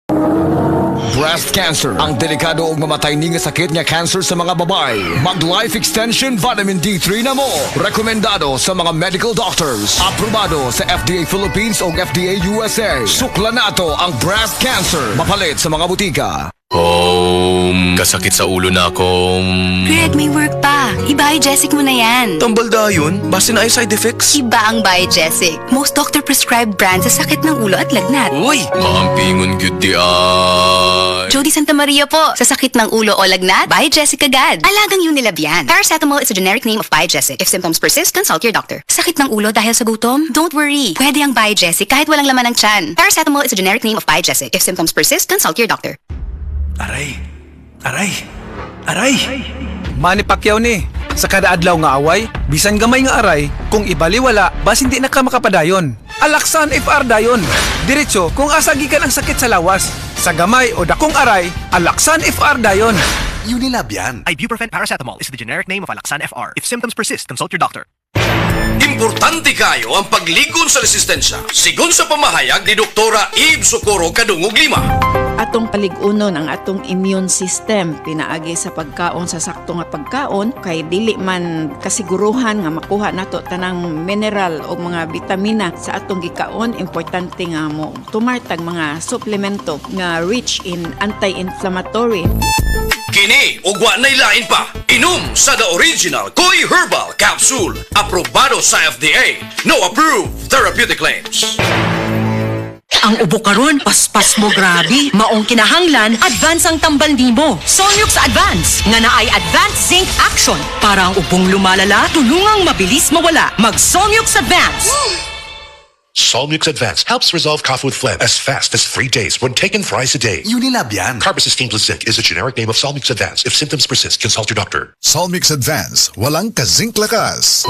Breast cancer, ang delikado ug mamatay ni nga sakit nga cancer sa mga babae. Mag Life Extension Vitamin D3 na mo. Rekomendado sa mga medical doctors. Aprobado sa FDA Philippines ug FDA USA. Sukla nato ang breast cancer. Mapalit sa mga butika. Kasakit sa ulo na akong... Greg, may work pa. I-Biogesic mo na yan. Tambal dayon, base na ay side effects. Iba ang Biogesic. Most doctor-prescribed brand sa sakit ng ulo at lagnat. Uy, maampingon gyud di ay. Jody Santa Maria po. Sa sakit ng ulo o lagnat, Biogesic agad. Alagang Unilab yan. Paracetamol is a generic name of Biogesic. If symptoms persist, consult your doctor. Sakit ng ulo dahil sa gutom? Don't worry. Pwede ang Biogesic kahit walang laman ng tiyan. Paracetamol is a generic name of Biogesic. If symptoms persist, consult your doctor. Aray! Aray! Aray! Manny Pacquiao ni. Sa kada adlaw nga away, bisan gamay nga aray, kung ibaliwala, bas hindi na ka makapadayon. Alaksan FR dayon. Diretso kung asa gikan ang sakit sa lawas. Sa gamay o dakong aray, Alaksan FR dayon. Unilab yan. Ibuprofen paracetamol is the generic name of Alaxan FR. If symptoms persist, consult your doctor. Importante kayo ang pagligon sa resistensya. Sigon sa pamahayag ni Doktora Eve Socorro Kadungog Lima. Atong paligunon ang atong immune system pinaagi sa pagkaon sa sakto nga pagkaon kay dili man kasiguruhan nga makuha nato tanang mineral o mga bitamina sa atong gikaon. Importante nga mo tumartag mga suplemento nga rich in anti-inflammatory. Kini ugwa na ilain pa. Inom sa The Original Koi Herbal Capsule. Aprobado sa FDA. No approved therapeutic claims. Ang ubo karon, paspas mo grabe. Maong kinahanglan, advance ang tambal nimo. Solmux Advance, nga naay Advanced Zinc Action. Para ang ubong lumalala, tulungang mabilis mawala. Mag-Solmux Advance. Solmux Advance helps resolve cough with phlegm as fast as 3 days when taken thrice a day. Unilab yan. Carbocysteine plus zinc is a generic name of Solmux Advance. If symptoms persist, consult your doctor. Solmux Advance, walang ka-zinc lakas.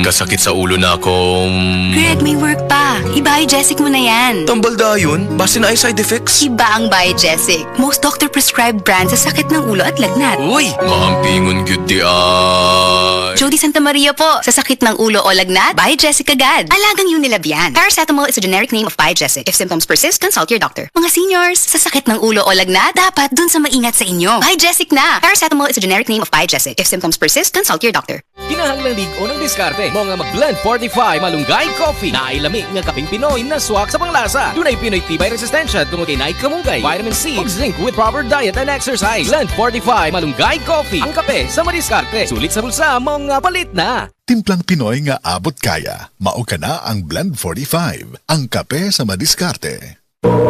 Kasakit sa ulo na akong... Greg, may work pa. I-Biogesic mo na yan. Tambal dayon, base na ay side effects. Iba ang Biogesic. Most doctor-prescribed brand sa sakit ng ulo at lagnat. Uy, maampingon gyud di ay. Jody Santa Maria po. Sa sakit ng ulo o lagnat, Biogesic agad. Alagang Unilab yan. Paracetamol is a generic name of Biogesic. If symptoms persist, consult your doctor. Mga seniors, sa sakit ng ulo o lagnat, dapat dun sa maingat sa inyo. Biogesic na. Paracetamol is a generic name of Biogesic. If symptoms persist, consult your doctor. Kinahanglang ligo ng diskarte mo nga mag-blend 45 malunggay coffee na ay lamig nga kaping Pinoy na swak sa panglasa. Dunay Pinoy tibay resistensya tungod kay night kamunggay, vitamin C, ug zinc with proper diet and exercise. Blend 45 malunggay coffee. Ang kape sa madiskarte. Sulit sa bulsa, mga palit na. Timplang Pinoy nga abot kaya. Mao ka na ang Blend 45, ang kape sa madiskarte.